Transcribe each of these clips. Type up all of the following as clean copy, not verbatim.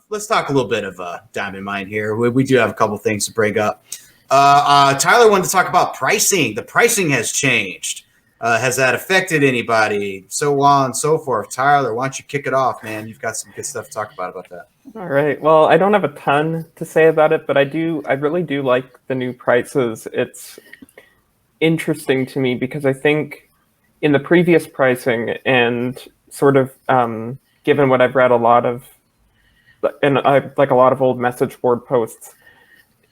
let's talk a little bit of Diamond Mine here. We do have a couple things to bring up. Tyler wanted to talk about pricing. The pricing has changed. Has that affected anybody? So on and so forth. Tyler, why don't you kick it off, man? You've got some good stuff to talk about that. All right. Well, I don't have a ton to say about it, but I really do like the new prices. It's interesting to me because I think in the previous pricing and sort of given what I've read a lot of old message board posts,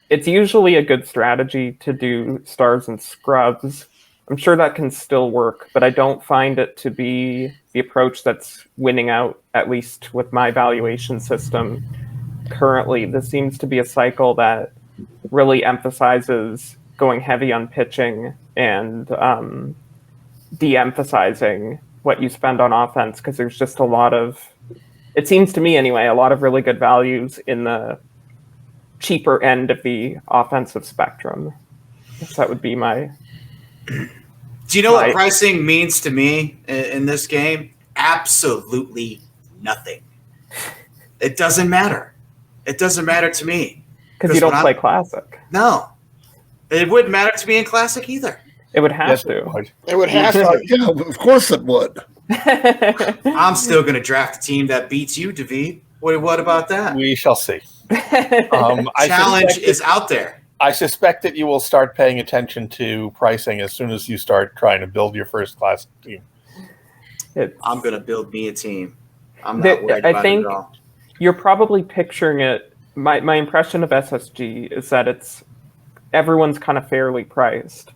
it's usually a good strategy to do stars and scrubs. I'm sure that can still work, but I don't find it to be the approach that's winning out, at least with my valuation system currently. This seems to be a cycle that really emphasizes going heavy on pitching and de-emphasizing what you spend on offense, because there's just a lot of, it seems to me anyway, a lot of really good values in the cheaper end of the offensive spectrum. I guess that would be my... Do you know what pricing means to me in this game? Absolutely nothing. It doesn't matter. It doesn't matter to me. Because you don't play Classic. No. It wouldn't matter to me in Classic either. It would have to. It would have to. Yeah, of course it would. I'm still going to draft a team that beats you, David. What about that? We shall see. Challenge is out there. I suspect that you will start paying attention to pricing as soon as you start trying to build your first Classic team. I'm going to build me a team. I'm not worried about it at all. You're probably picturing it. My impression of SSG is that everyone's kind of fairly priced.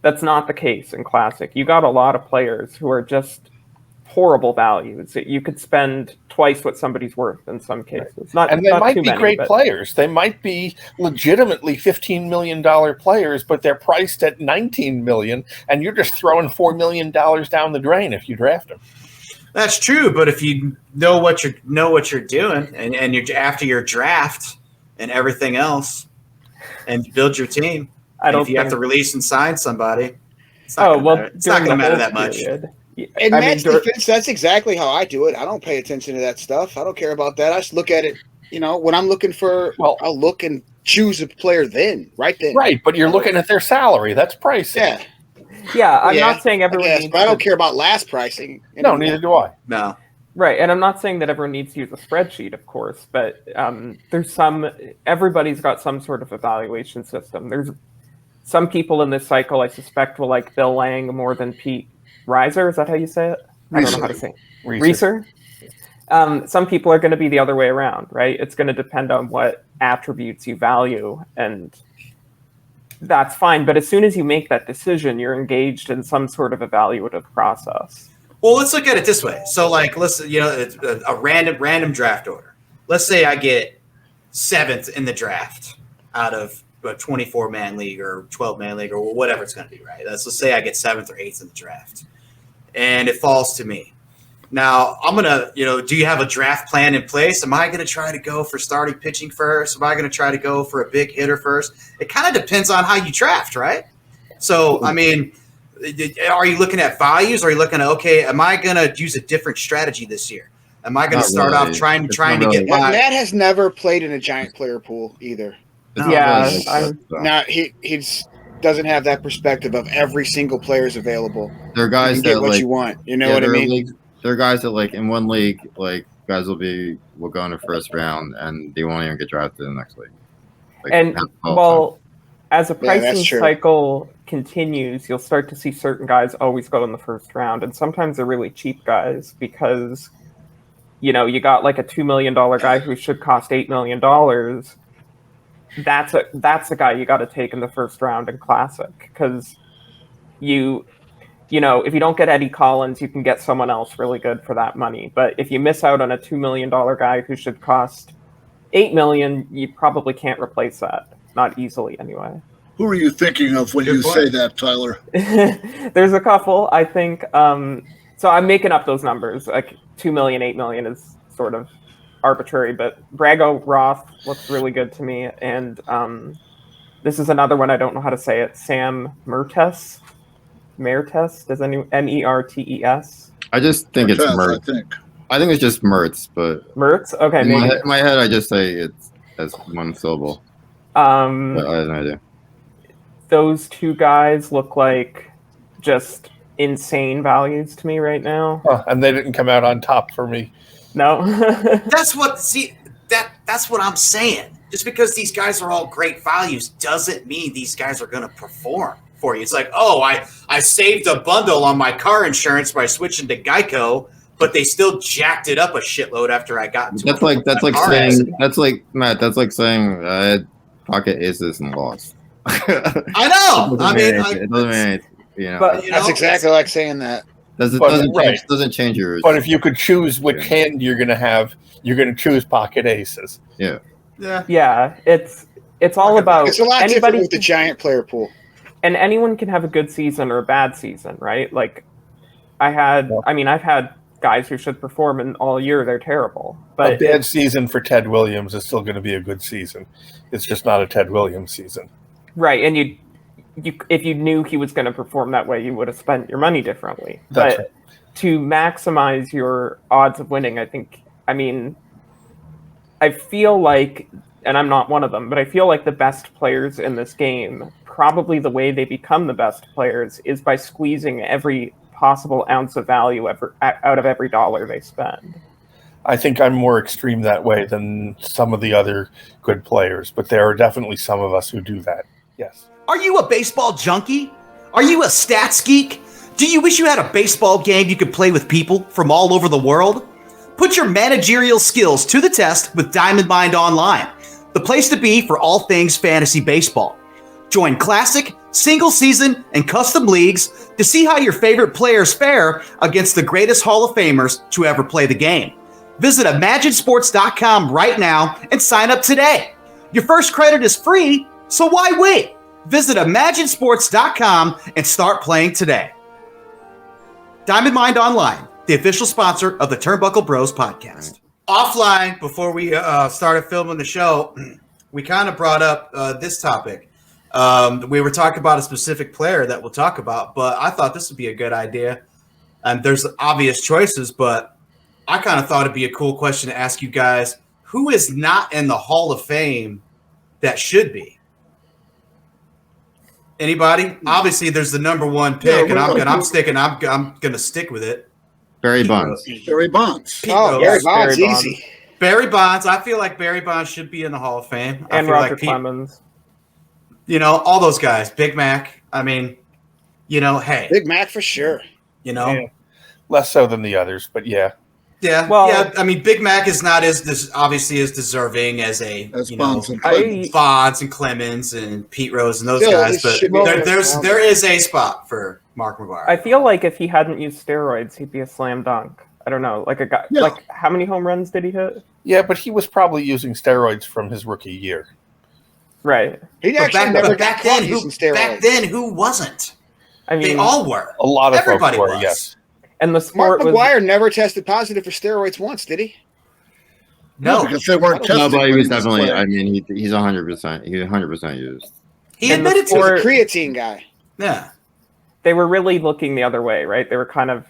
That's not the case in Classic. You got a lot of players who are just horrible values. You could spend twice what somebody's worth in some cases. And they might be great players. They might be legitimately $15 million players, but they're priced at $19 million, and you're just throwing $4 million down the drain if you draft them. That's true, but if you know what you're doing, and you're after your draft and everything else, and build your team, if you have to release and sign somebody, it's not going to matter that much. In match defense, that's exactly how I do it. I don't pay attention to that stuff. I don't care about that. I just look at it. When I'm looking for, I'll look and choose a player right then. Right, but you're looking at their salary. That's pricing. Yeah. I'm not saying everyone needs but I don't care about last pricing. No, neither do I. No. Right, and I'm not saying that everyone needs to use a spreadsheet, of course, but everybody's got some sort of evaluation system. There's some people in this cycle I suspect will like Bill Lang more than Pete Reiser. Is that how you say it? I don't know how to say it. Reiser? Some people are going to be the other way around, right? It's going to depend on what attributes you value, and that's fine. But as soon as you make that decision, you're engaged in some sort of evaluative process. Well, let's look at it this way. So, listen, it's a random draft order. Let's say I get 7th in the draft out of a 24-man league or 12-man league or whatever it's going to be, right? Let's say I get 7th or 8th in the draft, and it falls to me. Now, I'm going to, do you have a draft plan in place? Am I going to try to go for starting pitching first? Am I going to try to go for a big hitter first? It kind of depends on how you draft, right? So, I mean, are you looking at values? Or are you looking at, okay, am I going to use a different strategy this year? Am I going to start off trying to get my... Matt has never played in a giant player pool either. No, now he doesn't have that perspective of every single player is available. There are guys that get what you want. You know what I mean? There are guys that in one league, guys will go in the first round and they won't even get drafted in the next league. As a pricing cycle continues, you'll start to see certain guys always go in the first round, and sometimes they're really cheap guys because you got like a $2 million guy who should cost $8 million. That's a guy you got to take in the first round in Classic, because if you don't get Eddie Collins, you can get someone else really good for that money. But if you miss out on a $2 million guy who should cost $8 million, you probably can't replace that. Not easily, anyway. Who are you thinking of when you say that, Tyler? There's a couple, I think. So I'm making up those numbers. Like 2 million, 8 million is sort of arbitrary, but Brago Roth looks really good to me. And this is another one, I don't know how to say it. Sam Mertes. Does any Mertes? I just think it's Mertes. I think it's just Mertz, but Mertz? Okay, in maybe. my head, I just say it's as one syllable. But I have no idea. Those two guys look like just insane values to me right now. And they didn't come out on top for me. No. That's what I'm saying. Just because these guys are all great values doesn't mean these guys are going to perform for you. It's like, oh, I saved a bundle on my car insurance by switching to Geico, but they still jacked it up a shitload after I got into That's like Matt. That's like saying I had pocket aces and lost. I know. It doesn't mean anything. You know, But That's exactly like saying that. Doesn't change yours. But if you could choose which hand you're going to have, you're going to choose pocket aces. Yeah. Yeah, it's all about It's a lot different with the giant player pool. And anyone can have a good season or a bad season, right? Like I've had guys who should perform and all year they're terrible. But a bad season for Ted Williams is still going to be a good season. It's just not a Ted Williams season. Right, and you if you knew he was going to perform that way, you would have spent your money differently. That's but right. To maximize your odds of winning, I feel like, and I'm not one of them, but I feel like the best players in this game, probably the way they become the best players is by squeezing every possible ounce of value out of every dollar they spend. I think I'm more extreme that way than some of the other good players, but there are definitely some of us who do that. Yes. Are you a baseball junkie? Are you a stats geek? Do you wish you had a baseball game you could play with people from all over the world? Put your managerial skills to the test with Diamond Mind Online, the place to be for all things fantasy baseball. Join classic, single season, and custom leagues to see how your favorite players fare against the greatest Hall of Famers to ever play the game. Visit imaginesports.com right now and sign up today. Your first credit is free, so why wait? Visit imaginesports.com and start playing today. Diamond Mind Online, the official sponsor of the Turnbuckle Bros podcast. Offline, before we started filming the show, we kind of brought up this topic. We were talking about a specific player that we'll talk about, but I thought this would be a good idea. And there's obvious choices, but I kind of thought it'd be a cool question to ask you guys. Who is not in the Hall of Fame that should be? Anybody? Obviously, there's the number one pick, and I'm gonna stick with it. Barry Bonds. Barry Bonds. Barry Bonds, easy. Barry Bonds. I feel like Barry Bonds should be in the Hall of Fame. And Roger Clemens. All those guys. Big Mac. Hey. Big Mac for sure. Yeah. Less so than the others, but yeah. Yeah. Well, yeah. Big Mac is not as deserving as Bonds and Clemens. Bonds and Clemens and Pete Rose and those guys, but there is a spot for Mark McGwire. I feel like if he hadn't used steroids, he'd be a slam dunk. I don't know, like a guy. Yeah. Like how many home runs did he hit? Yeah, but he was probably using steroids from his rookie year. Right. He actually never got caught using steroids. Back then, who wasn't? They all were. A lot of Everybody folks were, was. yes. And the sport Mark McGwire never tested positive for steroids once, did he? No, because they weren't testing. No, but he was when definitely. playing. He's 100%. He's 100% used. he And the admitted to He was it. a creatine guy. Yeah. they were really looking the other way, right? They were kind of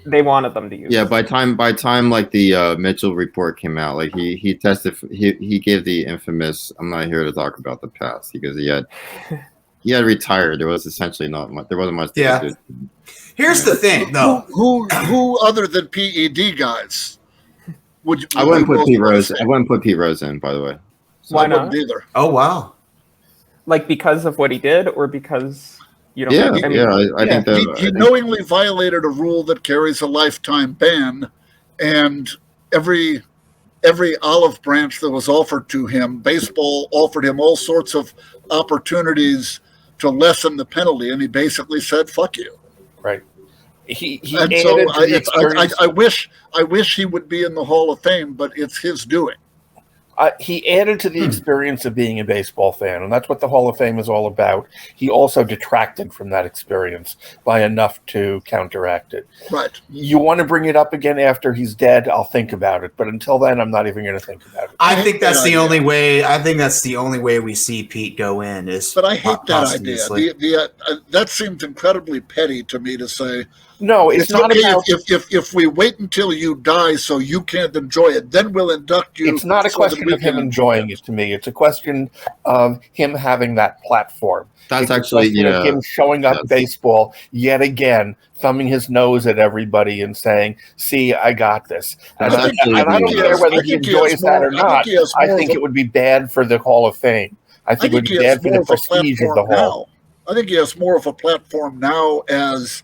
they wanted them to use. Yeah, by time like the Mitchell report came out, like he tested. He gave the infamous. I'm not here to talk about the past because he had retired. There was essentially not much. There wasn't much. Yeah. Here's the thing, though. Who other than PED guys would you? I wouldn't put Pete Rose. I wouldn't put Pete Rose in, by the way. Why I wouldn't not? either. Oh wow. Like because of what he did, or because you don't. Yeah, I think that He knowingly violated a rule that carries a lifetime ban, and every olive branch that was offered to him, baseball offered him all sorts of opportunities to lessen the penalty, and he basically said, "Fuck you." Right. He And added so to the experience. I wish he would be in the Hall of Fame, but it's his doing. He added to the experience of being a baseball fan, and that's what the Hall of Fame is all about. He also detracted from that experience by enough to counteract it. Right. You want to bring it up again after he's dead, I'll think about it. But until then, I'm not even going to think about it. I think that's the only way. I think that's the only way we see Pete go in is. But I hate that idea. That seems incredibly petty to me to say. No, it's not okay about. If we wait until you die so you can't enjoy it, then we'll induct you. It's not a question of him enjoying it to me. It's a question of him having that platform. That's actually him showing up baseball yet again, thumbing his nose at everybody and saying, "See, I got this." And I don't care whether he enjoys that or not. I think it would be bad for the Hall of Fame. I think it would be bad for the prestige of the Hall. I think he has more of a platform now as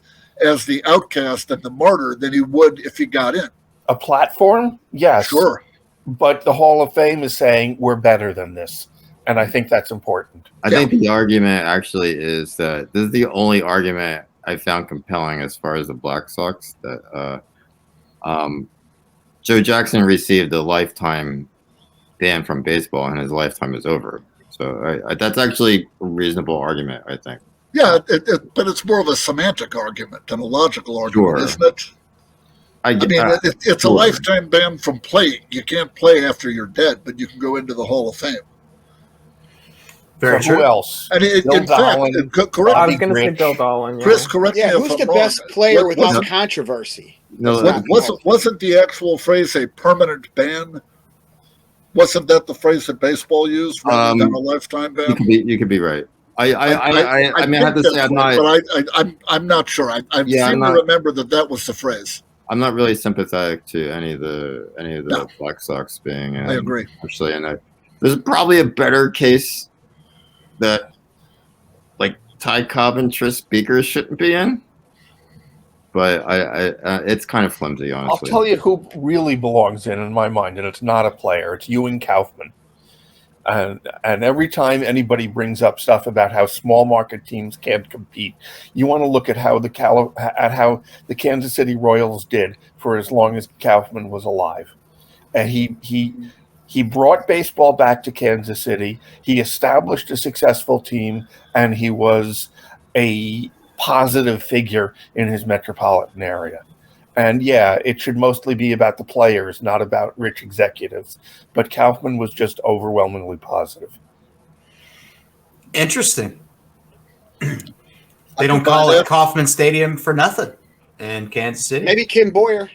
the outcast and the martyr than he would if he got in. A platform? Yes. Sure. But the Hall of Fame is saying we're better than this. And I think that's important. I think the argument actually is that this is the only argument I found compelling as far as the Black Sox, that Joe Jackson received a lifetime ban from baseball and his lifetime is over. So that's actually a reasonable argument, I think. Yeah, but it's more of a semantic argument than a logical argument, isn't it? I mean, it's a lifetime ban from playing. You can't play after you're dead, but you can go into the Hall of Fame. Very true. Who else? And in fact, correct I was going to say Bill Dolan. Chris, correct me if I'm wrong. Who's the best player without controversy? Wasn't the actual phrase a permanent ban? Wasn't that the phrase that baseball used rather than a lifetime ban? You could be right. I mean, I have to say, I'm not sure. I seem to remember that was the phrase. I'm not really sympathetic to any of the Black Sox being. I agree. Actually, and there's probably a better case that like Ty Cobb and Tris Speaker shouldn't be in, but it's kind of flimsy, honestly. I'll tell you who really belongs in my mind, and it's not a player. It's Ewing Kaufman. And every time anybody brings up stuff about how small market teams can't compete, you want to look at how the Kansas City Royals did for as long as Kaufman was alive, and he brought baseball back to Kansas City. He established a successful team, and he was a positive figure in his metropolitan area. And yeah, it should mostly be about the players, not about rich executives. But Kaufman was just overwhelmingly positive. Interesting. They don't call it Kauffman Stadium for nothing in Kansas City. Maybe Ken Boyer.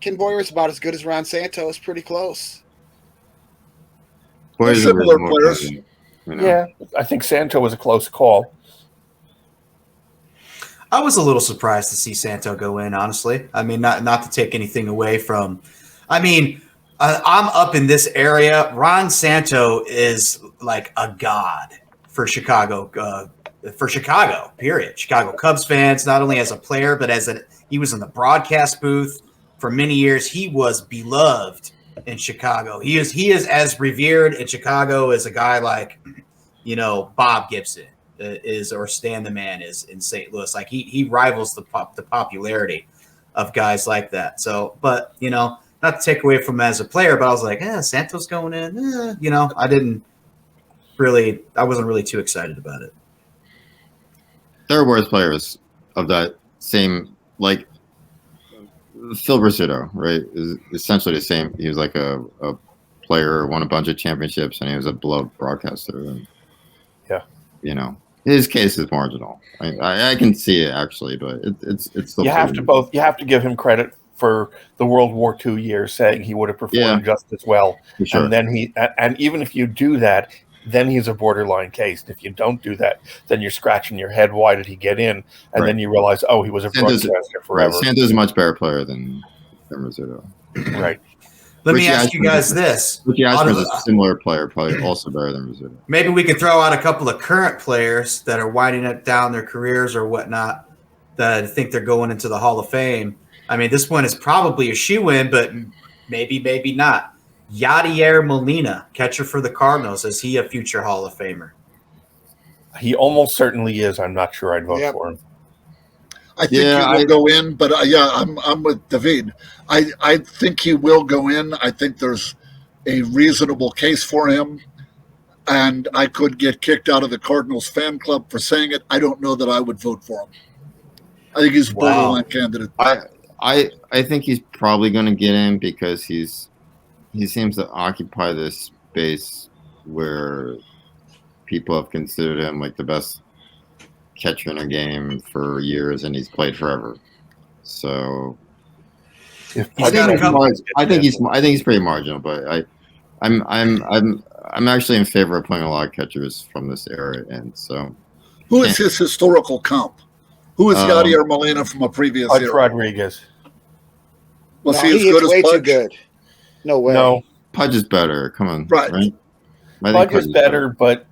Ken Boyer is about as good as Ron Santos. Pretty close. They're similar players. Yeah, I think Santo was a close call. I was a little surprised to see Santo go in, honestly. I mean, not to take anything away from – I mean, I'm up in this area. Ron Santo is like a god for Chicago, period. Chicago Cubs fans, not only as a player, but he was in the broadcast booth for many years. He was beloved in Chicago. He is as revered in Chicago as a guy like, Bob Gibson is, or Stan the Man is in St. Louis. Like he rivals the popularity of guys like that. So, but not to take away from him as a player, but I was like, Santos going in. I wasn't really too excited about it. There are worse players of that same, like Phil Rizzuto, right? Is essentially the same. He was like a player, won a bunch of championships, and he was a beloved broadcaster. And, his case is marginal. I can see it actually, but it's still. You have to give him credit for the World War II years, saying he would have performed just as well. Sure. And then and even if you do that, then he's a borderline case. And if you don't do that, then you're scratching your head. Why did he get in? And then you realize, he was a broadcaster forever. Right. Santos is a much better player than Rizzuto. Right. Let me ask you guys this. Ricky Ashford is a similar player, probably also better than Rizzuto. Maybe we could throw out a couple of current players that are winding up down their careers or whatnot that I think they're going into the Hall of Fame. I mean, this one is probably a shoe-in, but maybe not. Yadier Molina, catcher for the Cardinals. Is he a future Hall of Famer? He almost certainly is. I'm not sure I'd vote for him. I think he will go in, but I'm with David. I think he will go in. I think there's a reasonable case for him, and I could get kicked out of the Cardinals fan club for saying it, I don't know that I would vote for him. I think he's a borderline candidate. I think he's probably going to get in because he seems to occupy this space where people have considered him like the best catcher in a game for years, and he's played forever. So I think he's pretty marginal, but I'm actually in favor of playing a lot of catchers from this era, and so. Who is his historical comp? Who is Yadier Molina from a previous era? Rodriguez. Was he as good as Pudge? Too good. No way. No, Pudge is better. Come on, right? Pudge is better, but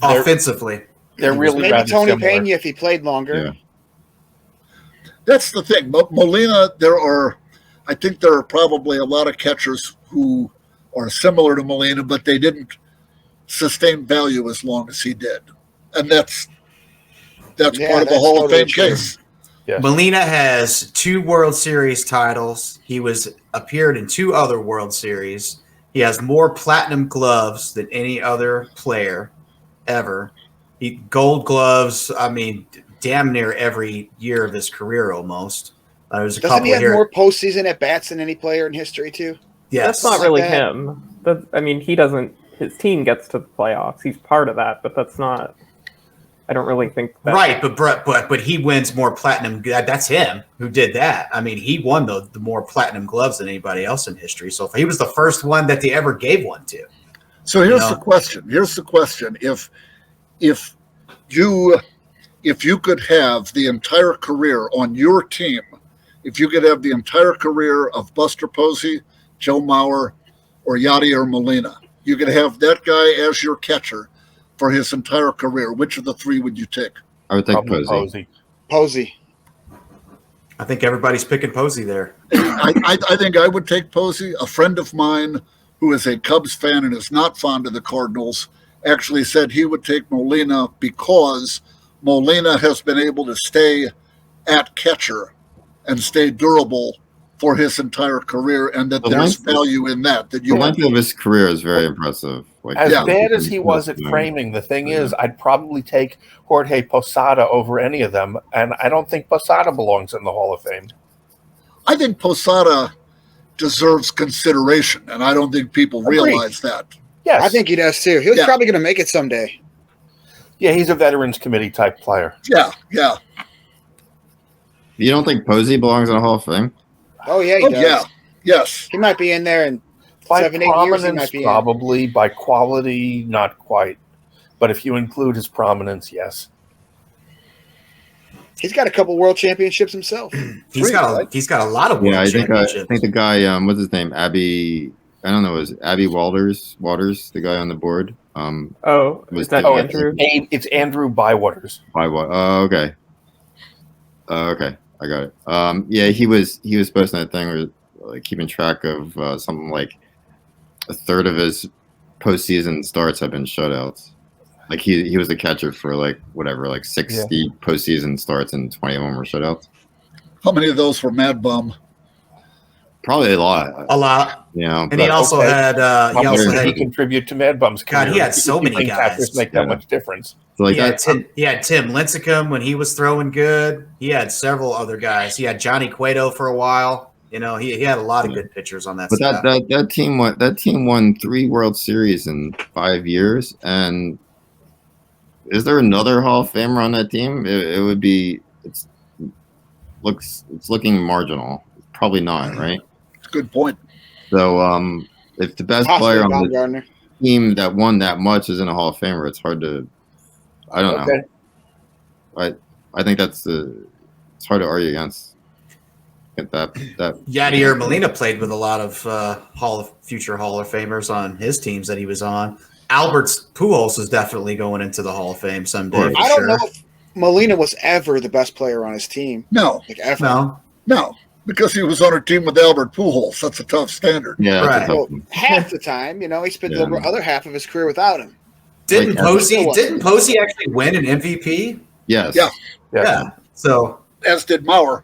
offensively, they're really maybe rather Tony similar. Pena if he played longer. Yeah. That's the thing. Molina, I think there are probably a lot of catchers who are similar to Molina, but they didn't sustain value as long as he did, and that's part of the Hall of Fame case. Yeah. Molina has 2 World Series titles. He appeared in 2 other World Series. He has more platinum gloves than any other player ever. Gold gloves, I mean, damn near every year of his career almost. There's a Doesn't couple he have here. more postseason at bats than any player in history too? Yes. That's not really him. He doesn't. His team gets to the playoffs. He's part of that, but that's not. I don't really think that. Right, but he wins more platinum. That's him who did that. I mean, he won the more platinum gloves than anybody else in history. So he was the first one that they ever gave one to. So here's the question. If you could have the entire career on your team, if you could have the entire career of Buster Posey, Joe Mauer, or Yadier Molina, you could have that guy as your catcher for his entire career, which of the 3 would you take? I would take Posey. Posey. I think everybody's picking Posey there. I think I would take Posey. A friend of mine who is a Cubs fan and is not fond of the Cardinals actually said he would take Molina because Molina has been able to stay at catcher and stay durable for his entire career, and that there's value in that. The length of his career is very impressive. As bad as he was at framing, the thing is, I'd probably take Jorge Posada over any of them, and I don't think Posada belongs in the Hall of Fame. I think Posada deserves consideration, and I don't think people realize that. Yes. I think he does too. He was probably going to make it someday. Yeah, he's a Veterans Committee type player. Yeah. You don't think Posey belongs in the Hall of Fame? Oh, yeah, he does. Yeah, yes. He might be in there in By 7-8 years. He might be probably. By quality, not quite. But if you include his prominence, yes. He's got a couple world championships himself. He's got a lot of world championships. I think the guy, what's his name? Abby Waters, the guy on the board. Is that Andrew? It's Andrew Bywaters. Okay. Okay, I got it. Yeah, he was posting that thing where like keeping track of something like a third of his postseason starts have been shutouts. Like he was the catcher for like 60 postseason starts and 20 of them were shutouts. How many of those were Mad Bum? Probably a lot. And he also had. He contribute to Mad Bum's career. God, he had so many guys. Make that much difference. So like he had Tim Lincecum when he was throwing good. He had several other guys. He had Johnny Cueto for a while. He had a lot of good pitchers on that. But that team won 3 World Series in 5 years. And is there another Hall of Famer on that team? It would be. It's looking marginal. Probably not, right? Good point. So, if the best player on the team that won that much is in a Hall of Famer, it's hard to. I don't know. I think it's hard to argue against. That Yadier Molina played with a lot of future Hall of Famers on his teams that he was on. Albert Pujols is definitely going into the Hall of Fame someday. I don't know if Molina was ever the best player on his team. No, ever. No. Because he was on a team with Albert Pujols. That's a tough standard. Yeah, right. Half the time, he spent the other half of his career without him. Didn't Posey actually win an MVP? Yes. Yeah. So as did Mauer.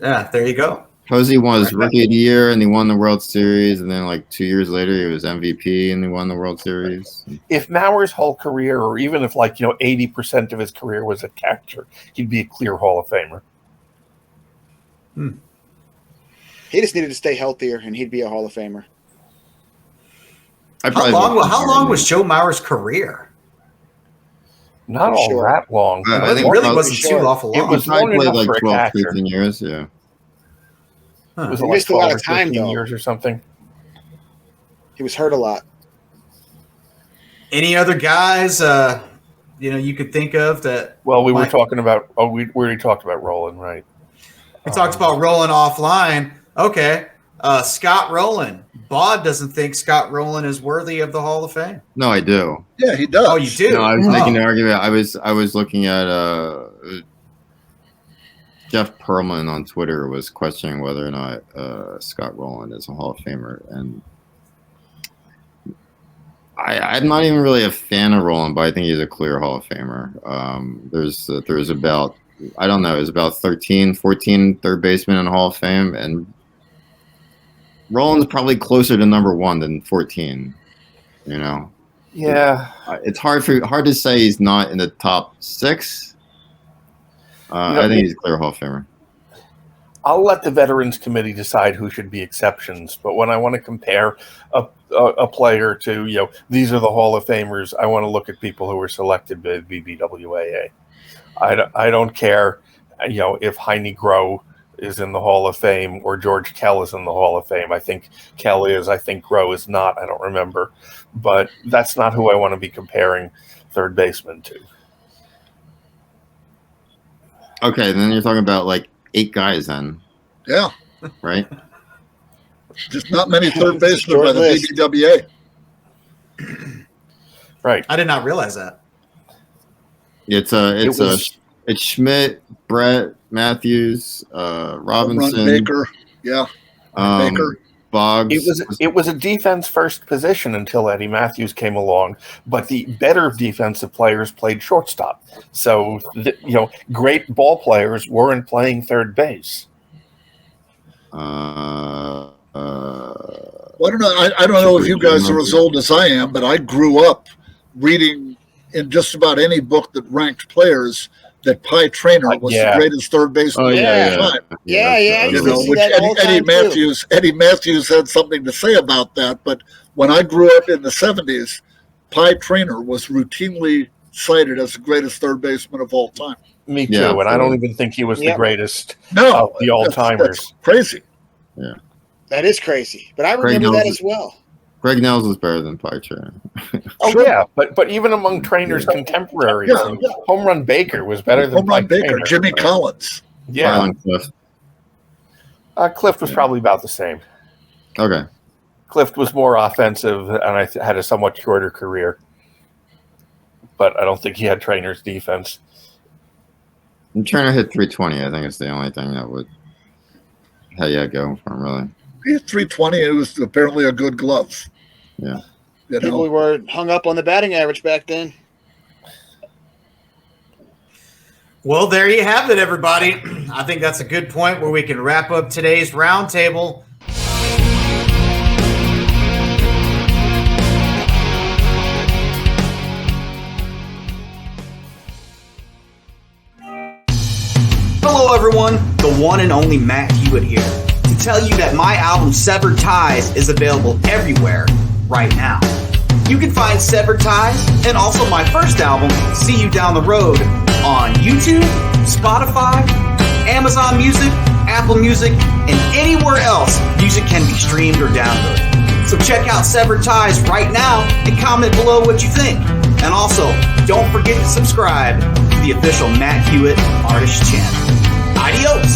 Yeah, there you go. Posey won his Rookie of the Year, and he won the World Series, and then like 2 years later, he was MVP, and he won the World Series. If Mauer's whole career, or even if 80% of his career was at catcher, he'd be a clear Hall of Famer. He just needed to stay healthier, and he'd be a Hall of Famer. How long was Joe Mauer's career? Not all that long. I think it really wasn't too awful long. It was long played enough like for a 12, catcher. 13 years, yeah. It was He missed a lot of 12 or time, 13 though. years or something. He was hurt a lot. Any other guys you could think of that? Well, we were talking about. We already talked about Roland, right? We talked about Roland offline. Okay, Scott Rowland. Bod doesn't think Scott Rowland is worthy of the Hall of Fame. No, I do. Yeah, he does. Oh, you do? No, I was making an argument. I was looking at Jeff Perlman on Twitter was questioning whether or not Scott Rowland is a Hall of Famer, and I'm not even really a fan of Rowland, but I think he's a clear Hall of Famer. There's about, I don't know, it's about 13, 14 third basemen in the Hall of Fame, and Rowland's probably closer to number 1 than 14. You know. Yeah. It's hard to say he's not in the top 6. I think he's a clear Hall of Famer. I'll let the Veterans Committee decide who should be exceptions, but when I want to compare a player to, these are the Hall of Famers, I want to look at people who were selected by BBWAA. I don't care, if Heine Groh is in the Hall of Fame or George Kell is in the Hall of Fame. I think Kell is. I think Groh is not. I don't remember. But that's not who I want to be comparing third baseman to. Okay, then you're talking about like 8 guys then. Yeah. Right? Just not many third basemen by the BBWA. Right. I did not realize that. It's Schmidt, Brett, Matthews, Robinson, Baker. Yeah. Baker. Boggs. It was a defense first position until Eddie Matthews came along, but the better defensive players played shortstop. So great ball players weren't playing third base. Well, I don't know. I don't know if you guys are as old as I am, but I grew up reading in just about any book that ranked players that Pie Traynor was the greatest third baseman of all time. Which Eddie Matthews had something to say about that. But when I grew up in the 70s, Pie Traynor was routinely cited as the greatest third baseman of all time. Me too, and I don't even think he was the greatest of the all-timers. That's crazy. Yeah. That is crazy. But I remember that as well. Greg Nels was better than Pie Traynor. Yeah, but even among Traynor's contemporaries, Home Run Baker was better than Home Run Baker. Traynor. Jimmy Collins. Yeah. Clift was probably about the same. Okay. Clift was more offensive, and I had a somewhat shorter career. But I don't think he had Traynor's defense. I'm trying to hit 320. I think it's the only thing that would go from, really. He hit 320. It was apparently a good glove. Yeah. People were hung up on the batting average back then. Well, there you have it, everybody. I think that's a good point where we can wrap up today's roundtable. Hello, everyone. The one and only Matt Hewitt here to tell you that my album Severed Ties is available everywhere right now. You can find Severed Ties and also my first album, See You Down the Road, on YouTube, Spotify, Amazon Music, Apple Music, and anywhere else music can be streamed or downloaded. So check out Severed Ties right now and comment below what you think. And also, don't forget to subscribe to the official Matt Hewitt Artist channel. Adios!